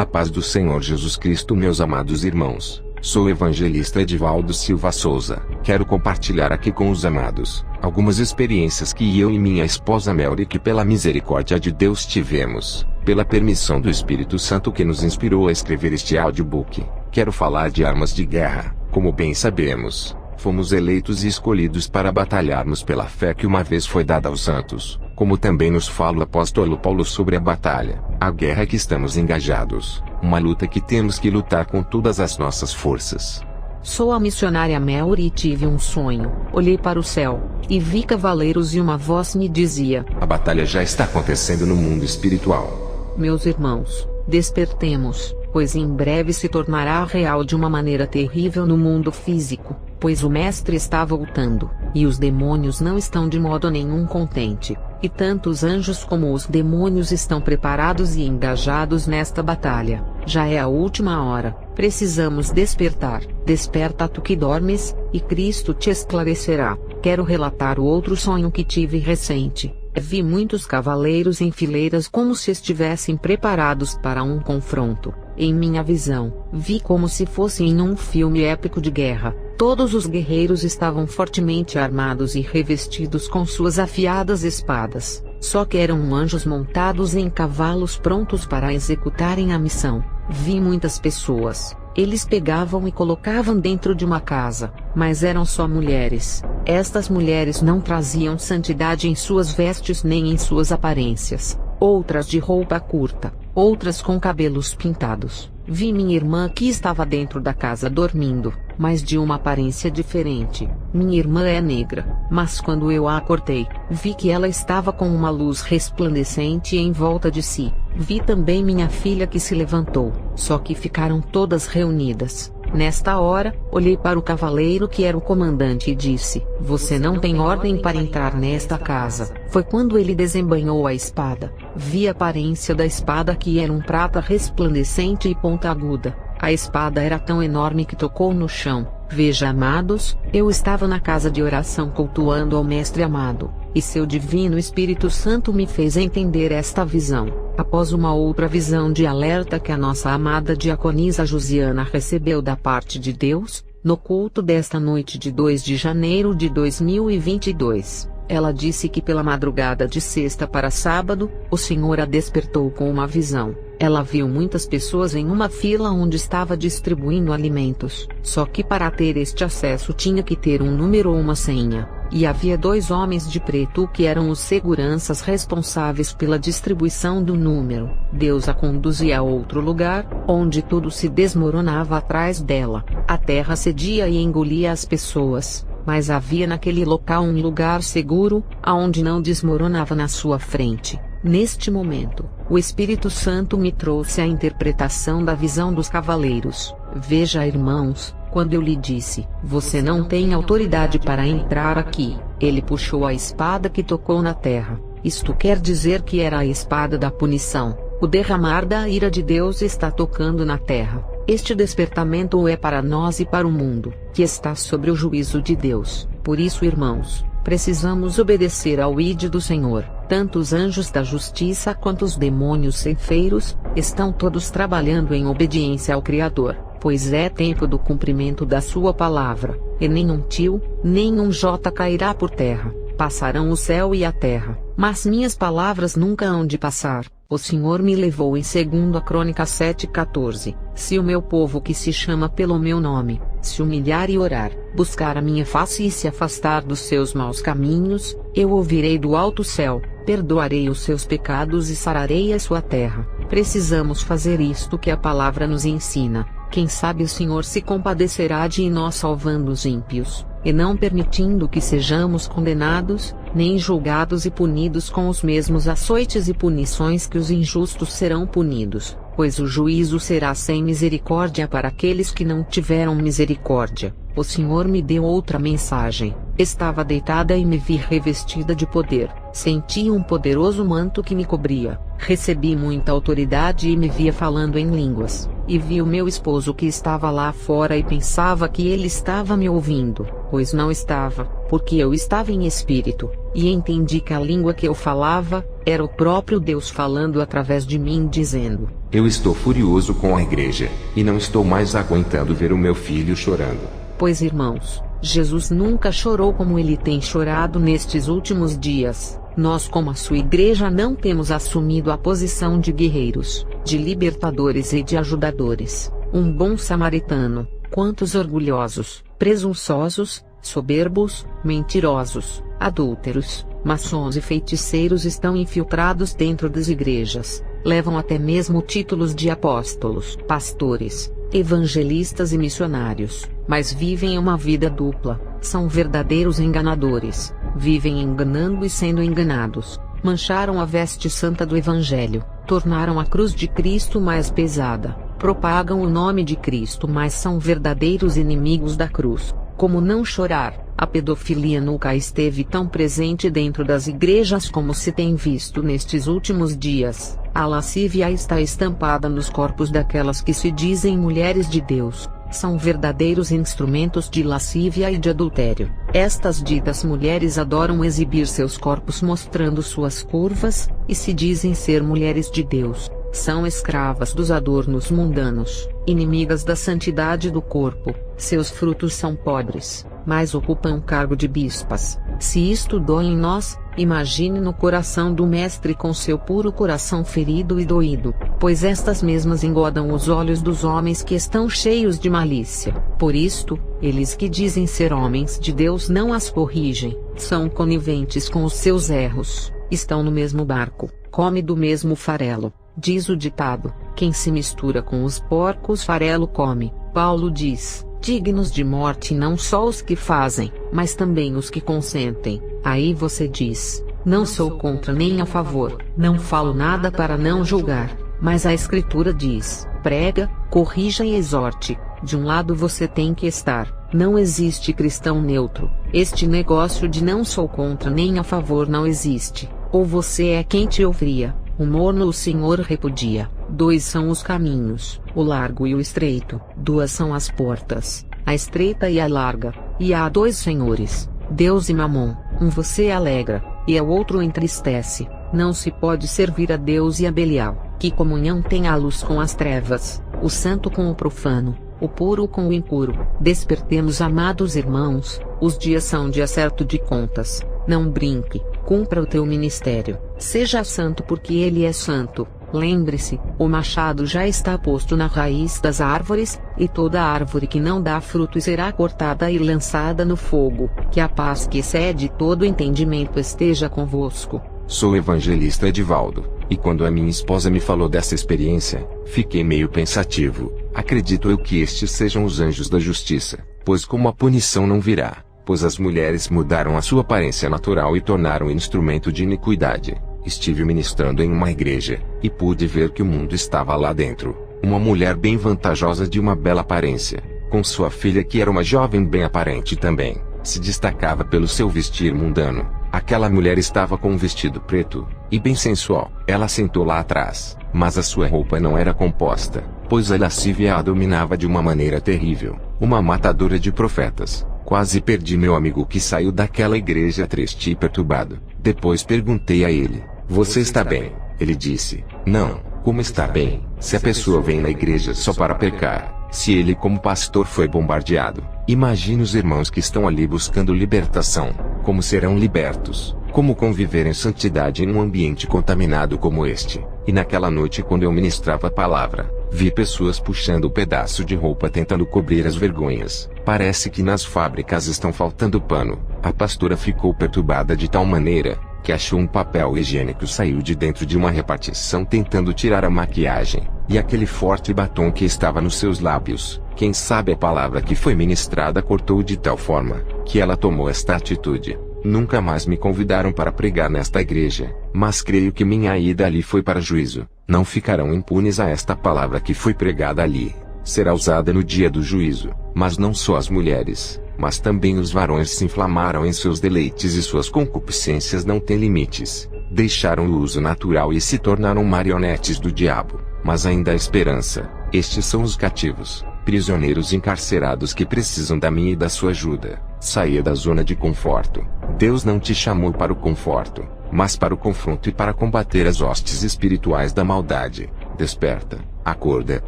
A paz do Senhor Jesus Cristo, meus amados irmãos. Sou o evangelista Edivaldo Silva Souza. Quero compartilhar aqui com os amados algumas experiências que eu e minha esposa Melry, pela misericórdia de Deus, tivemos, pela permissão do Espírito Santo que nos inspirou a escrever este audiobook. Quero falar de armas de guerra. Como bem sabemos, fomos eleitos e escolhidos para batalharmos pela fé que uma vez foi dada aos santos, como também nos fala o apóstolo Paulo sobre a batalha, a guerra que estamos engajados, uma luta que temos que lutar com todas as nossas forças. Sou a missionária Melry e tive um sonho. Olhei para o céu e vi cavaleiros e uma voz me dizia: a batalha já está acontecendo no mundo espiritual. Meus irmãos, despertemos, pois em breve se tornará real de uma maneira terrível no mundo físico, pois o Mestre está voltando, e os demônios não estão de modo nenhum contente, e tanto os anjos como os demônios estão preparados e engajados nesta batalha. Já é a última hora, precisamos despertar. Desperta tu que dormes, e Cristo te esclarecerá. Quero relatar o outro sonho que tive recente. Vi muitos cavaleiros em fileiras como se estivessem preparados para um confronto. Em minha visão, vi como se fosse em um filme épico de guerra. Todos os guerreiros estavam fortemente armados e revestidos com suas afiadas espadas, só que eram anjos montados em cavalos prontos para executarem a missão. Vi muitas pessoas. Eles pegavam e colocavam dentro de uma casa, mas eram só mulheres. Estas mulheres não traziam santidade em suas vestes nem em suas aparências. Outras de roupa curta, outras com cabelos pintados. Vi minha irmã que estava dentro da casa dormindo, mas de uma aparência diferente. Minha irmã é negra, mas quando eu a acordei, vi que ela estava com uma luz resplandecente em volta de si. Vi também minha filha que se levantou, só que ficaram todas reunidas. Nesta hora, olhei para o cavaleiro que era o comandante e disse: você não tem ordem para entrar nesta casa. Foi quando ele desembainhou a espada. Vi a aparência da espada que era um prata resplandecente e ponta-aguda. A espada era tão enorme que tocou no chão. Veja, amados, eu estava na casa de oração cultuando ao Mestre amado, e seu Divino Espírito Santo me fez entender esta visão. Após uma outra visão de alerta que a nossa amada diaconisa Josiana recebeu da parte de Deus, no culto desta noite de 2 de janeiro de 2022, ela disse que pela madrugada de sexta para sábado, o Senhor a despertou com uma visão. Ela viu muitas pessoas em uma fila onde estava distribuindo alimentos, só que para ter este acesso tinha que ter um número ou uma senha. E havia 2 homens de preto que eram os seguranças responsáveis pela distribuição do número. Deus a conduzia a outro lugar, onde tudo se desmoronava atrás dela. A terra cedia e engolia as pessoas, mas havia naquele local um lugar seguro, aonde não desmoronava na sua frente. Neste momento, o Espírito Santo me trouxe a interpretação da visão dos cavaleiros. Veja, irmãos, quando eu lhe disse: você não tem autoridade para entrar aqui, ele puxou a espada que tocou na terra. Isto quer dizer que era a espada da punição. O derramar da ira de Deus está tocando na terra. Este despertamento é para nós e para o mundo, que está sobre o juízo de Deus. Por isso, irmãos, precisamos obedecer ao ID do Senhor. Tanto os anjos da justiça quanto os demônios ceifeiros, estão todos trabalhando em obediência ao Criador, pois é tempo do cumprimento da sua palavra, e nenhum tio, nenhum jota cairá por terra. Passarão o céu e a terra, mas minhas palavras nunca hão de passar. O Senhor me levou em 2 Crônicas 7:14. Se o meu povo que se chama pelo meu nome, se humilhar e orar, buscar a minha face e se afastar dos seus maus caminhos, eu ouvirei do alto céu, perdoarei os seus pecados e sararei a sua terra. Precisamos fazer isto que a palavra nos ensina. Quem sabe o Senhor se compadecerá de nós salvando os ímpios, e não permitindo que sejamos condenados, nem julgados e punidos com os mesmos açoites e punições que os injustos serão punidos, pois o juízo será sem misericórdia para aqueles que não tiveram misericórdia. O Senhor me deu outra mensagem. Estava deitada e me vi revestida de poder. Senti um poderoso manto que me cobria. Recebi muita autoridade e me via falando em línguas. E vi o meu esposo que estava lá fora e pensava que ele estava me ouvindo, pois não estava, porque eu estava em espírito. E entendi que a língua que eu falava era o próprio Deus falando através de mim, dizendo: Eu estou furioso com a igreja, e não estou mais aguentando ver o meu filho chorando. Pois, irmãos, Jesus nunca chorou como ele tem chorado nestes últimos dias. Nós, como a sua igreja, não temos assumido a posição de guerreiros, de libertadores e de ajudadores. Um bom samaritano. Quantos orgulhosos, presunçosos, soberbos, mentirosos, adúlteros, maçons e feiticeiros estão infiltrados dentro das igrejas. Levam até mesmo títulos de apóstolos, pastores, evangelistas e missionários, mas vivem uma vida dupla. São verdadeiros enganadores. Vivem enganando e sendo enganados. Mancharam a veste santa do Evangelho, tornaram a cruz de Cristo mais pesada, propagam o nome de Cristo, mas são verdadeiros inimigos da cruz. Como não chorar? A pedofilia nunca esteve tão presente dentro das igrejas como se tem visto nestes últimos dias. A lascívia está estampada nos corpos daquelas que se dizem mulheres de Deus. São verdadeiros instrumentos de lascívia e de adultério. Estas ditas mulheres adoram exibir seus corpos mostrando suas curvas, e se dizem ser mulheres de Deus. São escravas dos adornos mundanos, inimigas da santidade do corpo. Seus frutos são podres, mas ocupam o cargo de bispas. Se isto dói em nós, imagine no coração do Mestre com seu puro coração ferido e doído, pois estas mesmas engodam os olhos dos homens que estão cheios de malícia. Por isto, eles que dizem ser homens de Deus não as corrigem, são coniventes com os seus erros, estão no mesmo barco, come do mesmo farelo. Diz o ditado: quem se mistura com os porcos farelo come. Paulo diz: dignos de morte não só os que fazem, mas também os que consentem. Aí você diz: não sou contra nem a favor, não falo nada para não julgar. Mas a Escritura diz: prega, corrija e exorte. De um lado você tem que estar. Não existe cristão neutro. Este negócio de não sou contra nem a favor não existe. Ou você é quente ou fria. O morno o Senhor repudia. 2 são os caminhos, o largo e o estreito. 2 são as portas, a estreita e a larga. E há 2 senhores, Deus e Mamon. Um você alegra, e o outro entristece. Não se pode servir a Deus e a Belial. Que comunhão tem a luz com as trevas, o santo com o profano, o puro com o impuro? Despertemos, amados irmãos, os dias são de acerto de contas. Não brinque, cumpra o teu ministério. Seja santo porque ele é santo. Lembre-se, o machado já está posto na raiz das árvores, e toda árvore que não dá fruto será cortada e lançada no fogo. Que a paz que excede todo entendimento esteja convosco. Sou o evangelista Edivaldo, e quando a minha esposa me falou dessa experiência, fiquei meio pensativo. Acredito eu que estes sejam os anjos da justiça, pois como a punição não virá, pois as mulheres mudaram a sua aparência natural e tornaram instrumento de iniquidade. Estive ministrando em uma igreja, e pude ver que o mundo estava lá dentro. Uma mulher bem vantajosa de uma bela aparência, com sua filha que era uma jovem bem aparente também, se destacava pelo seu vestir mundano. Aquela mulher estava com um vestido preto, e bem sensual. Ela sentou lá atrás, mas a sua roupa não era composta, pois a lascívia a dominava de uma maneira terrível. Uma matadora de profetas. Quase perdi meu amigo que saiu daquela igreja triste e perturbado. Depois perguntei a ele: você está bem? Ele disse: não, como está bem, se a pessoa vem na igreja só para pecar, se ele como pastor foi bombardeado. Imagine os irmãos que estão ali buscando libertação, como serão libertos, como conviver em santidade em um ambiente contaminado como este. E naquela noite quando eu ministrava a palavra, vi pessoas puxando um pedaço de roupa tentando cobrir as vergonhas. Parece que nas fábricas estão faltando pano. A pastora ficou perturbada de tal maneira, que achou um papel higiênico e saiu de dentro de uma repartição tentando tirar a maquiagem, e aquele forte batom que estava nos seus lábios. Quem sabe a palavra que foi ministrada cortou de tal forma, que ela tomou esta atitude. Nunca mais me convidaram para pregar nesta igreja, mas creio que minha ida ali foi para juízo. Não ficarão impunes a esta palavra que foi pregada ali. será usada no dia do juízo. Mas não só as mulheres, mas também os varões se inflamaram em seus deleites e suas concupiscências não têm limites. Deixaram o uso natural e se tornaram marionetes do diabo. Mas ainda há esperança. Estes são os cativos, prisioneiros encarcerados que precisam da minha e da sua ajuda. Saia da zona de conforto. Deus não te chamou para o conforto, mas para o confronto e para combater as hostes espirituais da maldade. Desperta, acorda,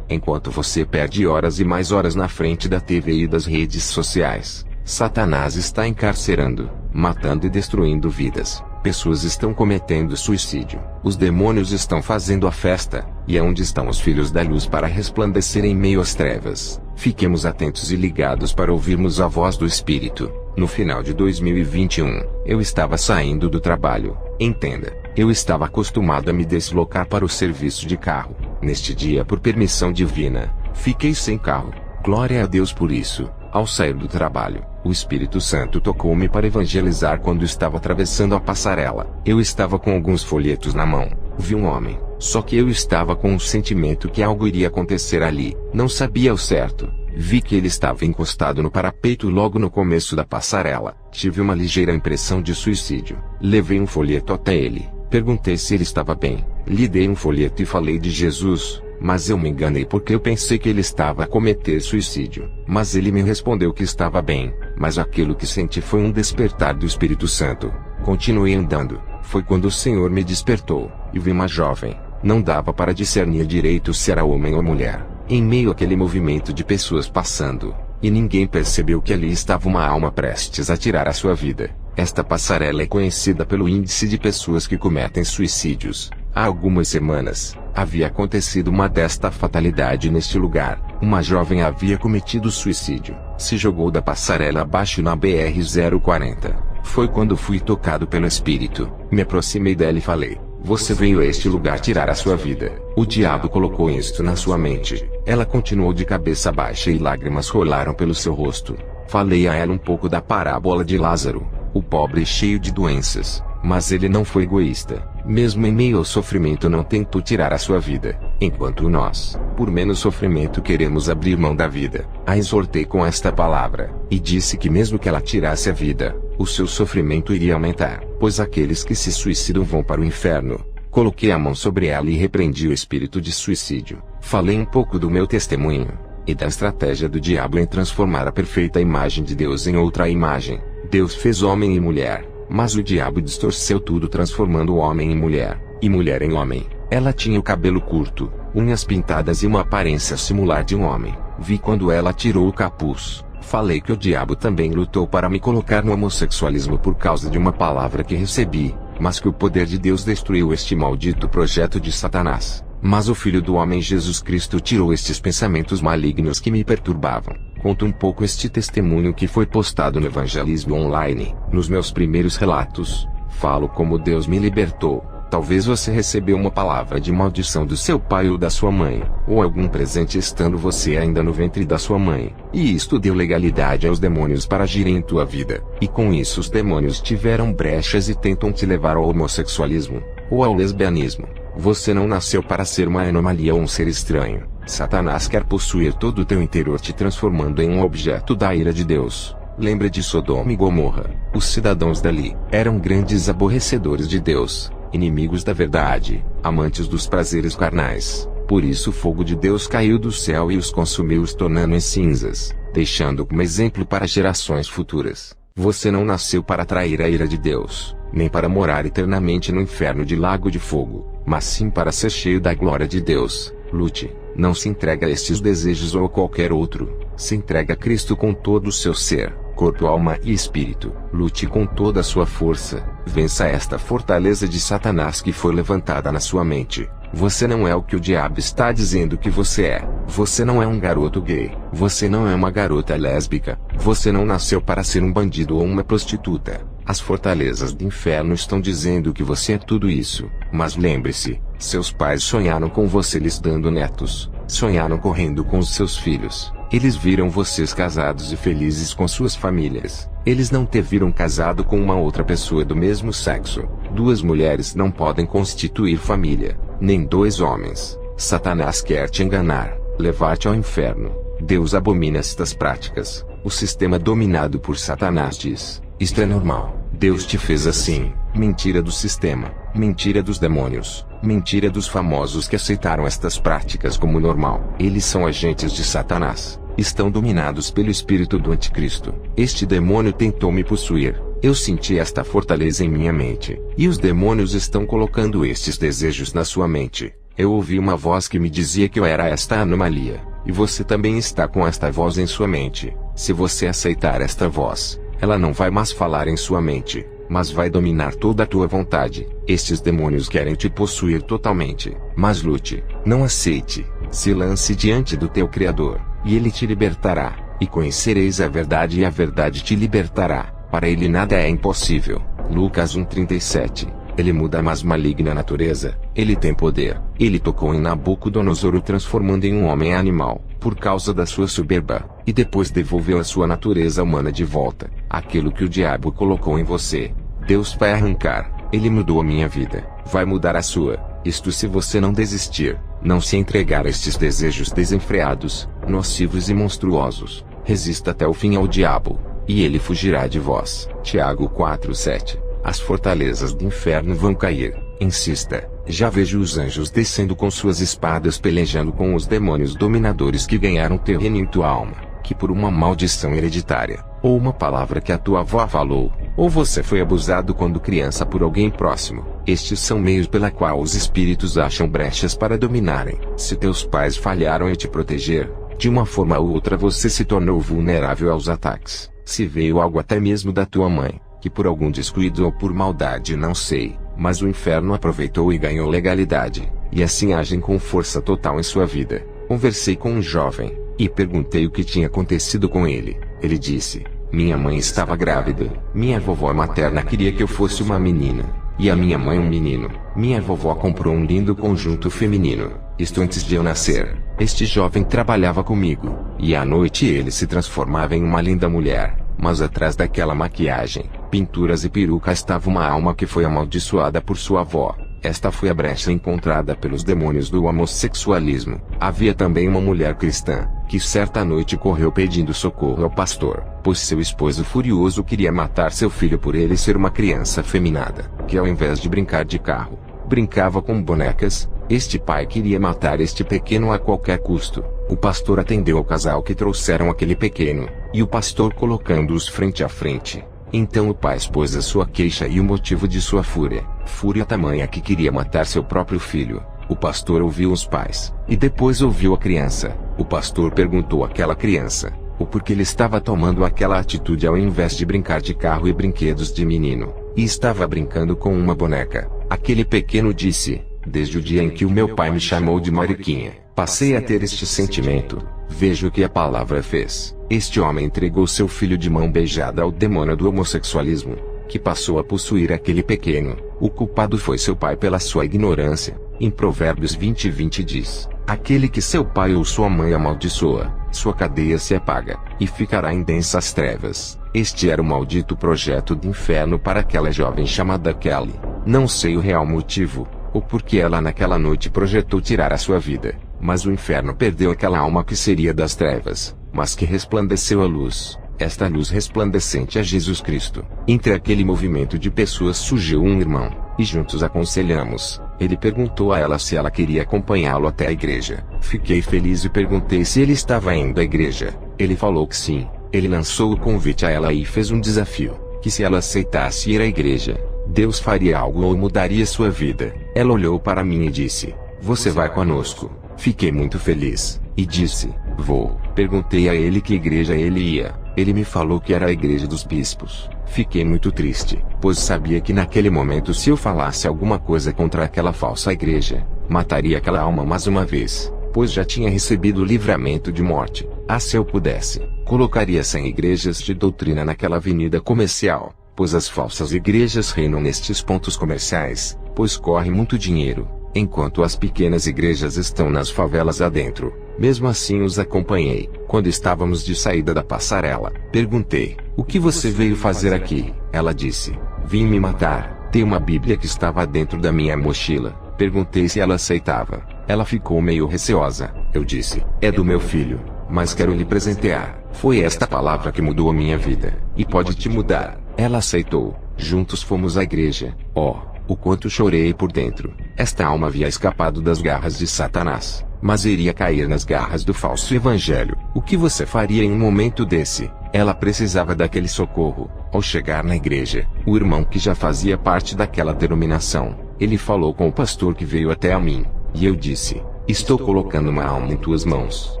enquanto você perde horas e mais horas na frente da TV e das redes sociais. Satanás está encarcerando, matando e destruindo vidas. Pessoas estão cometendo suicídio. Os demônios estão fazendo a festa. E onde estão os filhos da luz para resplandecer em meio às trevas? Fiquemos atentos e ligados para ouvirmos a voz do Espírito. No final de 2021, eu estava saindo do trabalho. Entenda, eu estava acostumado a me deslocar para o serviço de carro. Neste dia, por permissão divina, fiquei sem carro. Glória a Deus por isso. Ao sair do trabalho, o Espírito Santo tocou-me para evangelizar quando estava atravessando a passarela. Eu estava com alguns folhetos na mão. Vi um homem, só que eu estava com um sentimento que algo iria acontecer ali. Não sabia ao certo. Vi que ele estava encostado no parapeito logo no começo da passarela. Tive uma ligeira impressão de suicídio. Levei um folheto até ele. Perguntei se ele estava bem. Lhe dei um folheto e falei de Jesus. Mas eu me enganei porque eu pensei que ele estava a cometer suicídio. Mas ele me respondeu que estava bem. Mas aquilo que senti foi um despertar do Espírito Santo. Continuei andando. Foi quando o Senhor me despertou, e vi uma jovem. Não dava para discernir direito se era homem ou mulher. Em meio àquele movimento de pessoas passando, e ninguém percebeu que ali estava uma alma prestes a tirar a sua vida. Esta passarela é conhecida pelo índice de pessoas que cometem suicídios. Há algumas semanas, havia acontecido uma desta fatalidade neste lugar. Uma jovem havia cometido suicídio. Se jogou da passarela abaixo na BR-040. Foi quando fui tocado pelo Espírito. Me aproximei dela e falei: você veio a este lugar tirar a sua vida. O diabo colocou isto na sua mente. Ela continuou de cabeça baixa e lágrimas rolaram pelo seu rosto. Falei a ela um pouco da parábola de Lázaro, o pobre cheio de doenças. Mas ele não foi egoísta. Mesmo em meio ao sofrimento não tentou tirar a sua vida. Enquanto nós, por menos sofrimento, queremos abrir mão da vida. A exortei com esta palavra, e disse que mesmo que ela tirasse a vida, o seu sofrimento iria aumentar, pois aqueles que se suicidam vão para o inferno. Coloquei a mão sobre ela e repreendi o espírito de suicídio. Falei um pouco do meu testemunho, e da estratégia do diabo em transformar a perfeita imagem de Deus em outra imagem. Deus fez homem e mulher, mas o diabo distorceu tudo transformando o homem em mulher, e mulher em homem. Ela tinha o cabelo curto, unhas pintadas e uma aparência similar de um homem. Vi quando ela tirou o capuz. Falei que o diabo também lutou para me colocar no homossexualismo por causa de uma palavra que recebi, mas que o poder de Deus destruiu este maldito projeto de Satanás. Mas o Filho do Homem Jesus Cristo tirou estes pensamentos malignos que me perturbavam. Conto um pouco este testemunho que foi postado no Evangelismo Online. Nos meus primeiros relatos, falo como Deus me libertou. Talvez você recebeu uma palavra de maldição do seu pai ou da sua mãe, ou algum presente estando você ainda no ventre da sua mãe, e isto deu legalidade aos demônios para agirem em tua vida, e com isso os demônios tiveram brechas e tentam te levar ao homossexualismo, ou ao lesbianismo. Você não nasceu para ser uma anomalia ou um ser estranho. Satanás quer possuir todo o teu interior, te transformando em um objeto da ira de Deus. Lembra de Sodoma e Gomorra. Os cidadãos dali eram grandes aborrecedores de Deus, inimigos da verdade, amantes dos prazeres carnais. Por isso o fogo de Deus caiu do céu e os consumiu, os tornando em cinzas, deixando como exemplo para gerações futuras. Você não nasceu para atrair a ira de Deus, nem para morar eternamente no inferno de lago de fogo, mas sim para ser cheio da glória de Deus. Lute, não se entregue a estes desejos ou a qualquer outro. Se entregue a Cristo com todo o seu ser, corpo, alma e espírito. Lute com toda a sua força. Vença esta fortaleza de Satanás que foi levantada na sua mente. Você não é o que o diabo está dizendo que você é. Você não é um garoto gay. Você não é uma garota lésbica. Você não nasceu para ser um bandido ou uma prostituta. As fortalezas do inferno estão dizendo que você é tudo isso. Mas lembre-se, seus pais sonharam com você lhes dando netos. Sonharam correndo com os seus filhos. Eles viram vocês casados e felizes com suas famílias. Eles não te viram casado com uma outra pessoa do mesmo sexo. Duas mulheres não podem constituir família, nem dois homens. Satanás quer te enganar, Levar-te ao inferno. Deus abomina estas práticas. O sistema dominado por Satanás diz: isto é normal. Deus te fez assim. Mentira do sistema. Mentira dos demônios. Mentira dos famosos que aceitaram estas práticas como normal. Eles são agentes de Satanás. Estão dominados pelo espírito do anticristo. Este demônio tentou me possuir. Eu senti esta fortaleza em minha mente. E os demônios estão colocando estes desejos na sua mente. Eu ouvi uma voz que me dizia que eu era esta anomalia. E você também está com esta voz em sua mente. Se você aceitar esta voz, ela não vai mais falar em sua mente, mas vai dominar toda a tua vontade. Estes demônios querem te possuir totalmente. Mas lute, não aceite. Se lance diante do teu Criador, e Ele te libertará. E conhecereis a verdade e a verdade te libertará. Para Ele nada é impossível. Lucas 1:37. Ele muda a mais maligna natureza. Ele tem poder. Ele tocou em Nabucodonosor, o transformando em um homem animal, por causa da sua soberba, e depois devolveu a sua natureza humana de volta. Aquilo que o diabo colocou em você, Deus vai arrancar. Ele mudou a minha vida. Vai mudar a sua. Isto se você não desistir, não se entregar a estes desejos desenfreados, nocivos e monstruosos. Resista até o fim ao diabo, e ele fugirá de vós. Tiago 4:7. As fortalezas do inferno vão cair. Insista. Já vejo os anjos descendo com suas espadas, pelejando com os demônios dominadores que ganharam terreno em tua alma, que por uma maldição hereditária, ou uma palavra que a tua avó falou, ou você foi abusado quando criança por alguém próximo. Estes são meios pela qual os espíritos acham brechas para dominarem. Se teus pais falharam em te proteger, de uma forma ou outra você se tornou vulnerável aos ataques. Se veio algo até mesmo da tua mãe, que por algum descuido ou por maldade não sei, mas o inferno aproveitou e ganhou legalidade, e assim agem com força total em sua vida. Conversei com um jovem, e perguntei o que tinha acontecido com ele. Ele disse: minha mãe estava grávida. Minha vovó materna queria que eu fosse uma menina, e a minha mãe um menino. Minha vovó comprou um lindo conjunto feminino, isto antes de eu nascer. Este jovem trabalhava comigo, e à noite ele se transformava em uma linda mulher. Mas atrás daquela maquiagem, pinturas e peruca estava uma alma que foi amaldiçoada por sua avó. Esta foi a brecha encontrada pelos demônios do homossexualismo. Havia também uma mulher cristã, que certa noite correu pedindo socorro ao pastor, pois seu esposo furioso queria matar seu filho por ele ser uma criança afeminada, que ao invés de brincar de carro, brincava com bonecas. Este pai queria matar este pequeno a qualquer custo. O pastor atendeu ao casal que trouxeram aquele pequeno, e o pastor colocando-os frente a frente. Então o pai expôs a sua queixa e o motivo de sua fúria. Fúria tamanha que queria matar seu próprio filho. O pastor ouviu os pais, e depois ouviu a criança. O pastor perguntou àquela criança o porquê ele estava tomando aquela atitude ao invés de brincar de carro e brinquedos de menino, e estava brincando com uma boneca. Aquele pequeno disse: desde o dia em que o meu pai me chamou de mariquinha, passei a ter este sentimento. Veja o que a palavra fez. Este homem entregou seu filho de mão beijada ao demônio do homossexualismo, que passou a possuir aquele pequeno. O culpado foi seu pai pela sua ignorância. Em Provérbios 20:20 diz: aquele que seu pai ou sua mãe amaldiçoa, sua cadeia se apaga, e ficará em densas trevas. Este era o maldito projeto do inferno para aquela jovem chamada Kelly. Não sei o real motivo, ou porque ela naquela noite projetou tirar a sua vida, mas o inferno perdeu aquela alma que seria das trevas, mas que resplandeceu a luz. Esta luz resplandecente é Jesus Cristo. Entre aquele movimento de pessoas surgiu um irmão, e juntos aconselhamos. Ele perguntou a ela se ela queria acompanhá-lo até a igreja. Fiquei feliz e perguntei se ele estava indo à igreja. Ele falou que sim. Ele lançou o convite a ela e fez um desafio, que se ela aceitasse ir à igreja, Deus faria algo ou mudaria sua vida. Ela olhou para mim e disse: você vai conosco? Fiquei muito feliz, e disse: vou. Perguntei a ele que igreja ele ia. Ele me falou que era a igreja dos bispos. Fiquei muito triste, pois sabia que naquele momento se eu falasse alguma coisa contra aquela falsa igreja, mataria aquela alma mais uma vez, pois já tinha recebido o livramento de morte. Ah, se eu pudesse, colocaria 100 igrejas de doutrina naquela avenida comercial, pois as falsas igrejas reinam nestes pontos comerciais, pois corre muito dinheiro, enquanto as pequenas igrejas estão nas favelas adentro. Mesmo assim os acompanhei. Quando estávamos de saída da passarela, perguntei: o que você veio fazer aqui? Ela disse: vim me matar. Tem uma Bíblia que estava dentro da minha mochila. Perguntei se ela aceitava. Ela ficou meio receosa, Eu disse: é do meu filho, mas quero lhe presentear. Foi esta palavra que mudou a minha vida, e pode te mudar. Ela aceitou. Juntos fomos à igreja. Oh, o quanto chorei por dentro. Esta alma havia escapado das garras de Satanás, mas iria cair nas garras do falso evangelho. O que você faria em um momento desse? Ela precisava daquele socorro. Ao chegar na igreja, o irmão que já fazia parte daquela denominação, ele falou com o pastor que veio até a mim, e eu disse: estou colocando uma alma em tuas mãos.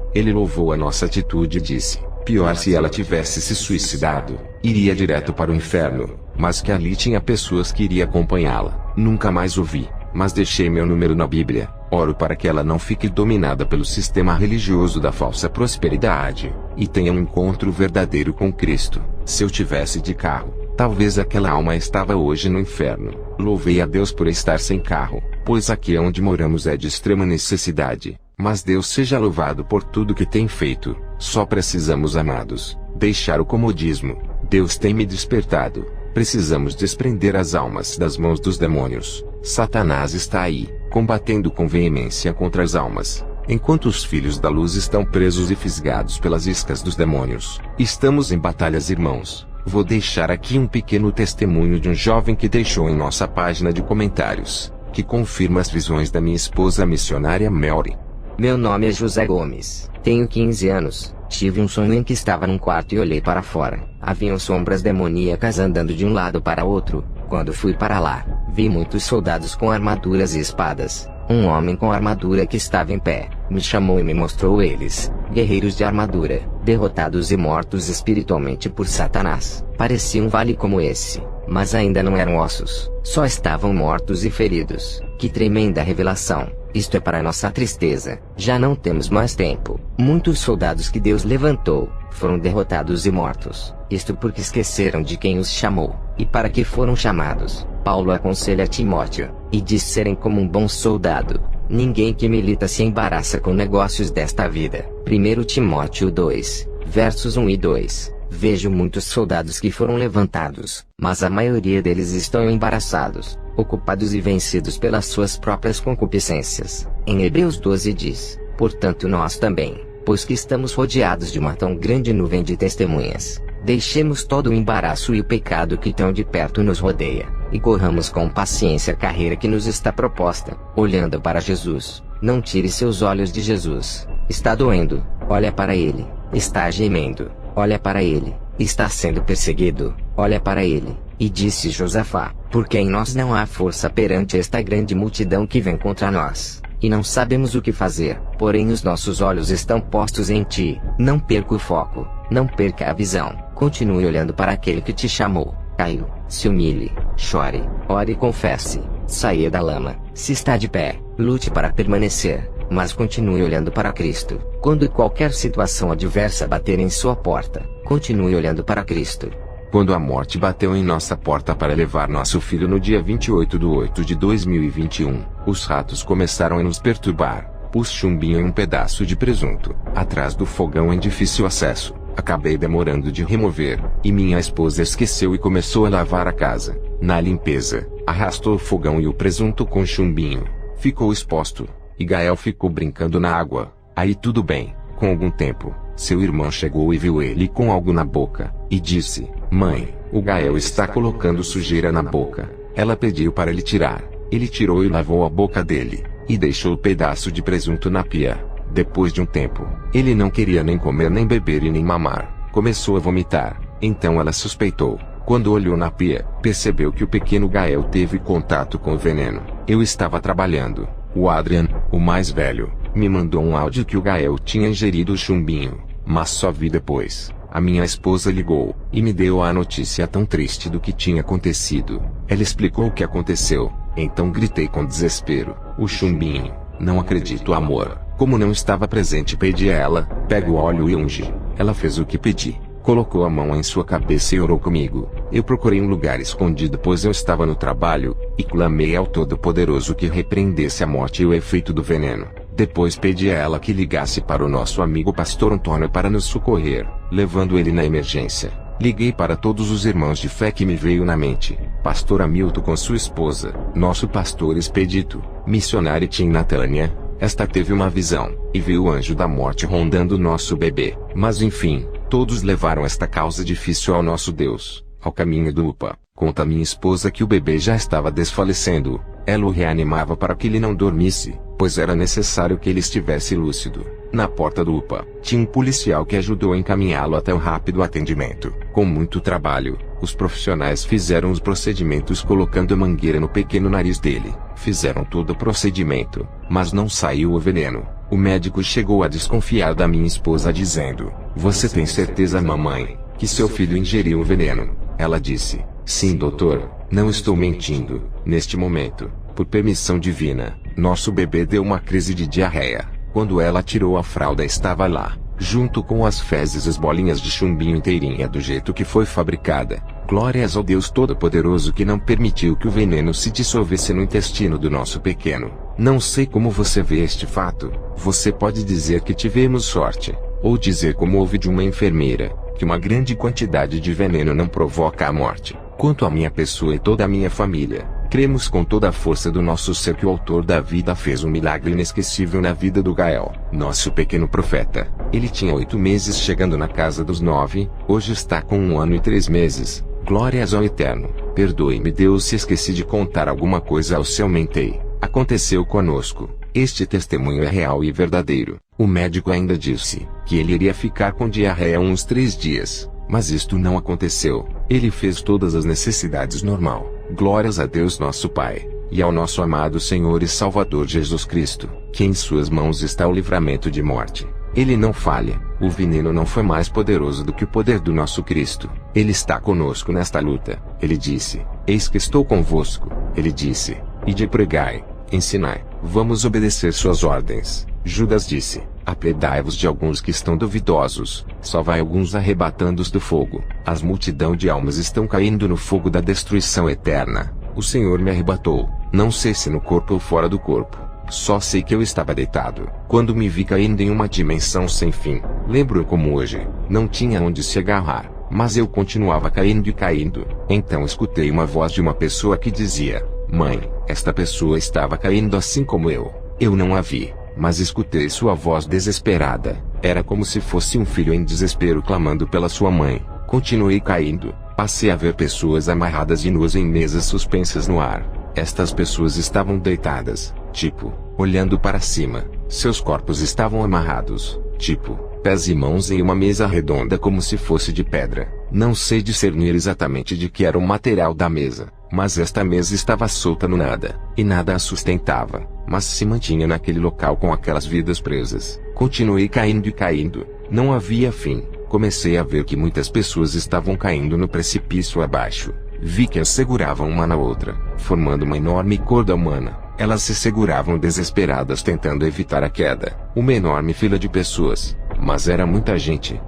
Ele louvou a nossa atitude e disse: pior se ela tivesse se suicidado, iria direto para o inferno, mas que ali tinha pessoas que iriam acompanhá-la. Nunca mais ouvi, mas deixei meu número na Bíblia. Oro para que ela não fique dominada pelo sistema religioso da falsa prosperidade, e tenha um encontro verdadeiro com Cristo. Se eu tivesse de carro, talvez aquela alma estava hoje no inferno. Louvei a Deus por estar sem carro, pois aqui onde moramos é de extrema necessidade. Mas Deus seja louvado por tudo que tem feito. Só precisamos, amados, deixar o comodismo. Deus tem me despertado. Precisamos desprender as almas das mãos dos demônios. Satanás está aí, combatendo com veemência contra as almas, enquanto os filhos da luz estão presos e fisgados pelas iscas dos demônios. Estamos em batalhas, irmãos. Vou deixar aqui um pequeno testemunho de um jovem que deixou em nossa página de comentários, que confirma as visões da minha esposa missionária Mary. Meu nome é José Gomes, tenho 15 anos, tive um sonho em que estava num quarto e olhei para fora. Haviam sombras demoníacas andando de um lado para outro. Quando fui para lá, vi muitos soldados com armaduras e espadas. Um homem com armadura que estava em pé, me chamou e me mostrou eles, guerreiros de armadura, derrotados e mortos espiritualmente por Satanás. Parecia um vale como esse, mas ainda não eram ossos, só estavam mortos e feridos. Que tremenda revelação! Isto é para nossa tristeza. Já não temos mais tempo. Muitos soldados que Deus levantou foram derrotados e mortos. Isto porque esqueceram de quem os chamou, e para que foram chamados. Paulo aconselha Timóteo, e diz serem como um bom soldado. Ninguém que milita se embaraça com negócios desta vida. 1 Timóteo 2, versos 1 e 2. Vejo muitos soldados que foram levantados, mas a maioria deles estão embaraçados, ocupados e vencidos pelas suas próprias concupiscências. Em Hebreus 12 diz: portanto nós também, pois que estamos rodeados de uma tão grande nuvem de testemunhas, deixemos todo o embaraço e o pecado que tão de perto nos rodeia, e corramos com paciência a carreira que nos está proposta, olhando para Jesus. Não tire seus olhos de Jesus. Está doendo, olha para ele. Está gemendo, olha para ele. Está sendo perseguido, olha para ele. E disse Josafá: porque em nós não há força perante esta grande multidão que vem contra nós, e não sabemos o que fazer, porém os nossos olhos estão postos em ti. Não perca o foco, não perca a visão, continue olhando para aquele que te chamou. Caiu, se humilhe, chore, ore e confesse, saia da lama. Se está de pé, lute para permanecer, mas continue olhando para Cristo. Quando qualquer situação adversa bater em sua porta, continue olhando para Cristo. Quando a morte bateu em nossa porta para levar nosso filho no dia 28/8/2021, os ratos começaram a nos perturbar. Pus chumbinho em um pedaço de presunto, atrás do fogão em difícil acesso. Acabei demorando de remover, e minha esposa esqueceu e começou a lavar a casa. Na limpeza, arrastou o fogão e o presunto com chumbinho. Ficou exposto, e Gael ficou brincando na água. Aí tudo bem. Com algum tempo, seu irmão chegou e viu ele com algo na boca, e disse: mãe, o Gael está colocando sujeira na boca. Ela pediu para ele tirar. Ele tirou e lavou a boca dele, e deixou o pedaço de presunto na pia. Depois de um tempo, ele não queria nem comer nem beber e nem mamar. Começou a vomitar. Então ela suspeitou. Quando olhou na pia, percebeu que o pequeno Gael teve contato com o veneno. Eu estava trabalhando. O Adrian, o mais velho, me mandou um áudio que o Gael tinha ingerido o chumbinho, mas só vi depois. A minha esposa ligou, e me deu a notícia tão triste do que tinha acontecido. Ela explicou o que aconteceu, então gritei com desespero: o chumbinho, não acredito, amor. Como não estava presente, pedi a ela: pega o óleo e unge. Ela fez o que pedi, colocou a mão em sua cabeça e orou comigo. Eu procurei um lugar escondido, pois eu estava no trabalho, e clamei ao Todo-Poderoso que repreendesse a morte e o efeito do veneno. Depois pedi a ela que ligasse para o nosso amigo Pastor Antônio para nos socorrer, levando ele na emergência. Liguei para todos os irmãos de fé que me veio na mente: Pastor Hamilton com sua esposa, nosso pastor Expedito, missionária Tim Natânia, Esta teve uma visão, e viu o anjo da morte rondando nosso bebê. Mas enfim, todos levaram esta causa difícil ao nosso Deus, ao caminho do UPA. Conta minha esposa que o bebê já estava desfalecendo. Ela o reanimava para que ele não dormisse, pois era necessário que ele estivesse lúcido. Na porta do UPA, tinha um policial que ajudou a encaminhá-lo até o rápido atendimento. Com muito trabalho, os profissionais fizeram os procedimentos colocando a mangueira no pequeno nariz dele. Fizeram todo o procedimento, mas não saiu o veneno. O médico chegou a desconfiar da minha esposa dizendo: "Você tem certeza, mamãe, que seu filho ingeriu o veneno?" Ela disse: "Sim, doutor, não estou mentindo." Neste momento, por permissão divina, nosso bebê deu uma crise de diarreia. Quando ela tirou a fralda, estava lá, junto com as fezes, as bolinhas de chumbinho inteirinha do jeito que foi fabricada. Glórias ao Deus Todo-Poderoso que não permitiu que o veneno se dissolvesse no intestino do nosso pequeno. Não sei como você vê este fato. Você pode dizer que tivemos sorte, ou dizer, como ouvi de uma enfermeira, que uma grande quantidade de veneno não provoca a morte. Quanto à minha pessoa e toda a minha família, cremos com toda a força do nosso ser que o autor da vida fez um milagre inesquecível na vida do Gael, nosso pequeno profeta. Ele tinha 8 meses chegando na casa dos 9, hoje está com 1 ano e 3 meses. Glórias ao Eterno. Perdoe-me, Deus, se esqueci de contar alguma coisa ou se aumentei. Aconteceu conosco. Este testemunho é real e verdadeiro. O médico ainda disse que ele iria ficar com diarreia uns 3 dias. Mas isto não aconteceu. Ele fez todas as necessidades normal. Glórias a Deus nosso Pai, e ao nosso amado Senhor e Salvador Jesus Cristo, que em suas mãos está o livramento de morte. Ele não falha. O veneno não foi mais poderoso do que o poder do nosso Cristo. Ele está conosco nesta luta. Ele disse: "Eis que estou convosco." Ele disse: "Ide e pregai, ensinai." Vamos obedecer suas ordens. Judas disse: "Apedai-vos de alguns que estão duvidosos, só vai alguns arrebatando-os do fogo." As multidão de almas estão caindo no fogo da destruição eterna. O Senhor me arrebatou, não sei se no corpo ou fora do corpo. Só sei que eu estava deitado, quando me vi caindo em uma dimensão sem fim. Lembro como hoje, não tinha onde se agarrar, mas eu continuava caindo e caindo. Então escutei uma voz de uma pessoa que dizia: "Mãe, esta pessoa estava caindo assim como eu." Eu não a vi, mas escutei sua voz desesperada. Era como se fosse um filho em desespero clamando pela sua mãe. Continuei caindo. Passei a ver pessoas amarradas e nuas em mesas suspensas no ar. Estas pessoas estavam deitadas, tipo, olhando para cima. Seus corpos estavam amarrados, tipo, pés e mãos em uma mesa redonda como se fosse de pedra. Não sei discernir exatamente de que era o material da mesa, mas esta mesa estava solta no nada, e nada a sustentava, mas se mantinha naquele local com aquelas vidas presas. Continuei caindo e caindo. Não havia fim. Comecei a ver que muitas pessoas estavam caindo no precipício abaixo. Vi que as seguravam uma na outra, formando uma enorme corda humana. Elas se seguravam desesperadas tentando evitar a queda. Uma enorme fila de pessoas. Mas era muita gente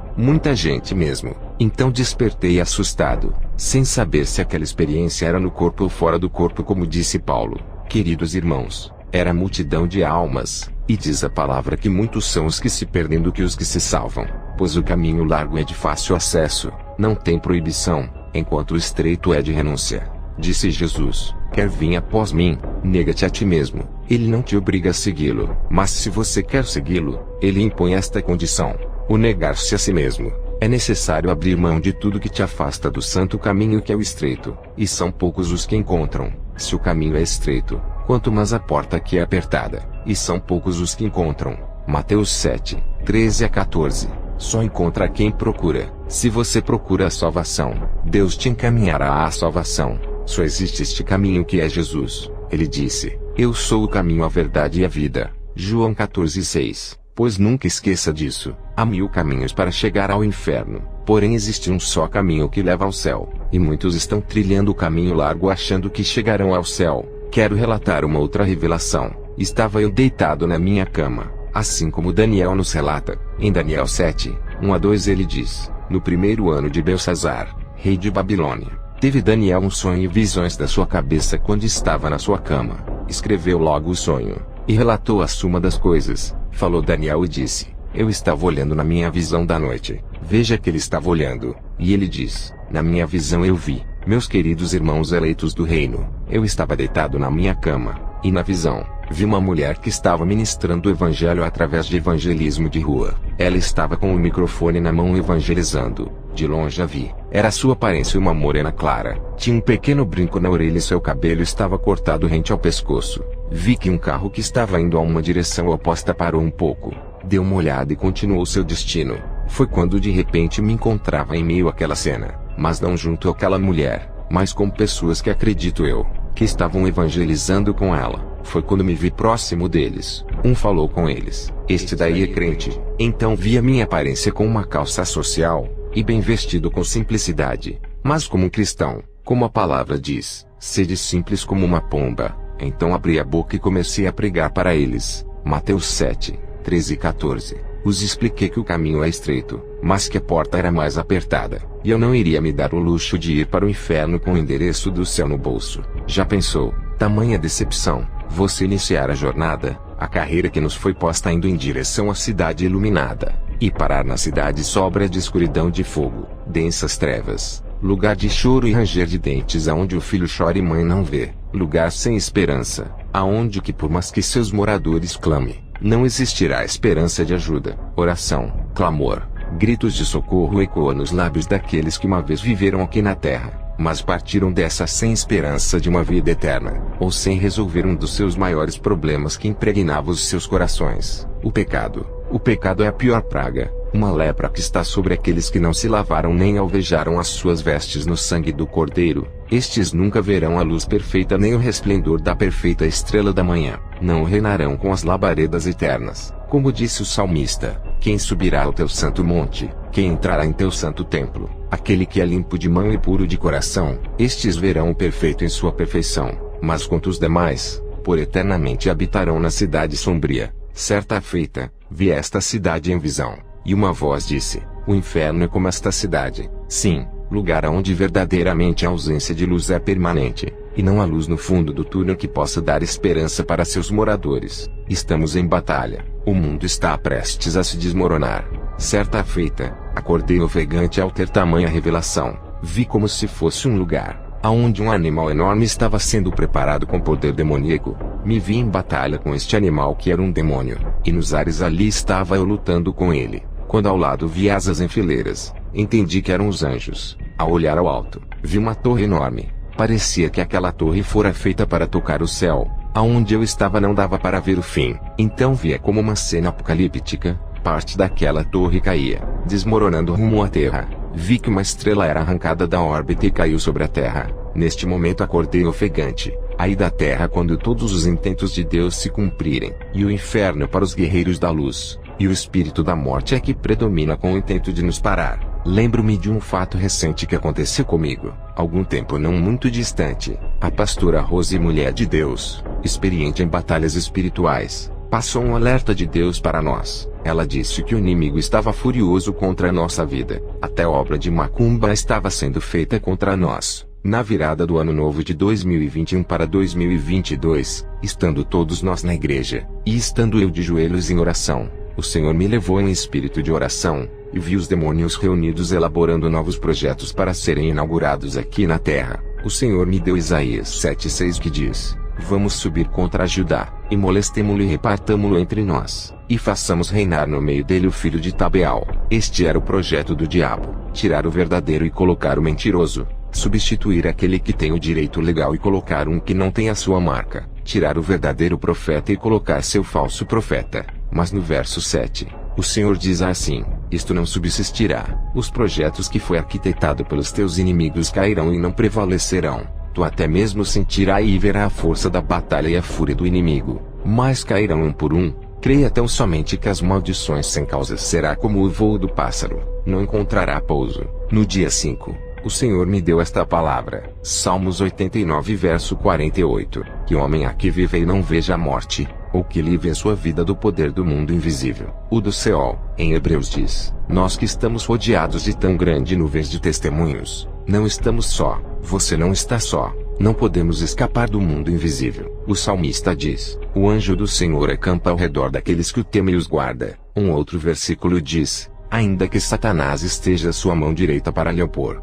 mesmo. Então despertei assustado, sem saber se aquela experiência era no corpo ou fora do corpo, como disse Paulo. Queridos irmãos, era multidão de almas, e diz a palavra que muitos são os que se perdem do que os que se salvam, pois o caminho largo é de fácil acesso, não tem proibição, enquanto o estreito é de renúncia. Disse Jesus: "Quer vir após mim, nega-te a ti mesmo." Ele não te obriga a segui-lo, mas se você quer segui-lo, ele impõe esta condição: o negar-se a si mesmo. É necessário abrir mão de tudo que te afasta do santo caminho que é o estreito, e são poucos os que encontram. Se o caminho é estreito, quanto mais a porta que é apertada, e são poucos os que encontram. Mateus 7, 13 a 14. Só encontra quem procura. Se você procura a salvação, Deus te encaminhará à salvação. Só existe este caminho que é Jesus. Ele disse: "Eu sou o caminho, a verdade e a vida." João 14:6. Pois nunca esqueça disso. Há 1000 caminhos para chegar ao inferno, porém existe um só caminho que leva ao céu, e muitos estão trilhando o caminho largo achando que chegarão ao céu. Quero relatar uma outra revelação. Estava eu deitado na minha cama, assim como Daniel nos relata. Em Daniel 7, 1-2 ele diz: "No primeiro ano de Belsazar, rei de Babilônia, teve Daniel um sonho e visões da sua cabeça quando estava na sua cama. Escreveu logo o sonho, e relatou a suma das coisas. Falou Daniel e disse: Eu estava olhando na minha visão da noite." Veja que ele estava olhando, e ele diz: "Na minha visão eu vi, meus queridos irmãos eleitos do reino, eu estava deitado na minha cama, E na visão, vi uma mulher que estava ministrando o evangelho através de evangelismo de rua. Ela estava com o microfone na mão evangelizando. De longe a vi. Era sua aparência uma morena clara. Tinha um pequeno brinco na orelha e seu cabelo estava cortado rente ao pescoço. Vi que um carro que estava indo a uma direção oposta parou um pouco. Deu uma olhada e continuou seu destino. Foi quando de repente me encontrava em meio àquela cena, mas não junto àquela mulher, mas com pessoas que acredito eu, que estavam evangelizando com ela. Foi quando me vi próximo deles. Um falou com eles: "Este daí é crente." Então vi a minha aparência com uma calça social, e bem vestido com simplicidade, mas como um cristão, como a palavra diz, sede simples como uma pomba. Então abri a boca e comecei a pregar para eles. Mateus 7, 13 e 14. Os expliquei que o caminho é estreito, mas que a porta era mais apertada, e eu não iria me dar o luxo de ir para o inferno com o endereço do céu no bolso. Já pensou, tamanha decepção, você iniciar a jornada, a carreira que nos foi posta indo em direção à cidade iluminada, e parar na cidade sóbria de escuridão de fogo, densas trevas, lugar de choro e ranger de dentes aonde o filho chora e mãe não vê, lugar sem esperança, aonde que por mais que seus moradores clame, não existirá esperança de ajuda, oração, clamor, gritos de socorro ecoam nos lábios daqueles que uma vez viveram aqui na terra, mas partiram dessa sem esperança de uma vida eterna, ou sem resolver um dos seus maiores problemas que impregnava os seus corações, o pecado. O pecado é a pior praga, uma lepra que está sobre aqueles que não se lavaram nem alvejaram as suas vestes no sangue do Cordeiro. Estes nunca verão a luz perfeita nem o resplendor da perfeita estrela da manhã, não reinarão com as labaredas eternas. Como disse o salmista: quem subirá ao teu santo monte, quem entrará em teu santo templo? Aquele que é limpo de mão e puro de coração, estes verão o perfeito em sua perfeição. Mas quanto os demais, por eternamente habitarão na cidade sombria. Certa feita, vi esta cidade em visão, e uma voz disse: o inferno é como esta cidade, sim, lugar onde verdadeiramente a ausência de luz é permanente, e não há luz no fundo do túnel que possa dar esperança para seus moradores. Estamos em batalha, o mundo está prestes a se desmoronar. Certa feita, acordei ofegante ao ter tamanha revelação, vi como se fosse um lugar aonde um animal enorme estava sendo preparado com poder demoníaco. Me vi em batalha com este animal que era um demônio, e nos ares ali estava eu lutando com ele. Quando ao lado vi asas em fileiras, entendi que eram os anjos. Ao olhar ao alto, vi uma torre enorme. Parecia que aquela torre fora feita para tocar o céu. Aonde eu estava não dava para ver o fim. Então via como uma cena apocalíptica. Parte daquela torre caía, desmoronando rumo à terra. Vi que uma estrela era arrancada da órbita e caiu sobre a terra. Neste momento acordei ofegante. Aí da terra quando todos os intentos de Deus se cumprirem, e o inferno para os guerreiros da luz, e o espírito da morte é que predomina com o intento de nos parar. Lembro-me de um fato recente que aconteceu comigo, algum tempo não muito distante. A pastora Rose, mulher de Deus, experiente em batalhas espirituais, passou um alerta de Deus para nós. Ela disse que o inimigo estava furioso contra a nossa vida. Até obra de macumba estava sendo feita contra nós. Na virada do ano novo de 2021 para 2022, estando todos nós na igreja, e estando eu de joelhos em oração, o Senhor me levou em espírito de oração, e vi os demônios reunidos elaborando novos projetos para serem inaugurados aqui na terra. O Senhor me deu Isaías 7:6 que diz: vamos subir contra Judá, e molestemo-lo e repartamo-lo entre nós, e façamos reinar no meio dele o filho de Tabeal. Este era o projeto do diabo: tirar o verdadeiro e colocar o mentiroso, substituir aquele que tem o direito legal e colocar um que não tem a sua marca, tirar o verdadeiro profeta e colocar seu falso profeta. Mas no verso 7, o Senhor diz assim: isto não subsistirá, os projetos que foi arquitetado pelos teus inimigos cairão e não prevalecerão. Tu até mesmo sentirá e verá a força da batalha e a fúria do inimigo, mas cairão um por um. Creia tão somente que as maldições sem causa será como o voo do pássaro, não encontrará pouso. No dia 5, o Senhor me deu esta palavra, Salmos 89 verso 48, que homem há que vive e não veja a morte, ou que livre a sua vida do poder do mundo invisível, o do Seol. Em Hebreus diz: nós que estamos rodeados de tão grande nuvens de testemunhos, não estamos só, você não está só, não podemos escapar do mundo invisível. O salmista diz: o anjo do Senhor acampa ao redor daqueles que o temem e os guarda. Um outro versículo diz: ainda que Satanás esteja à sua mão direita para lhe opor,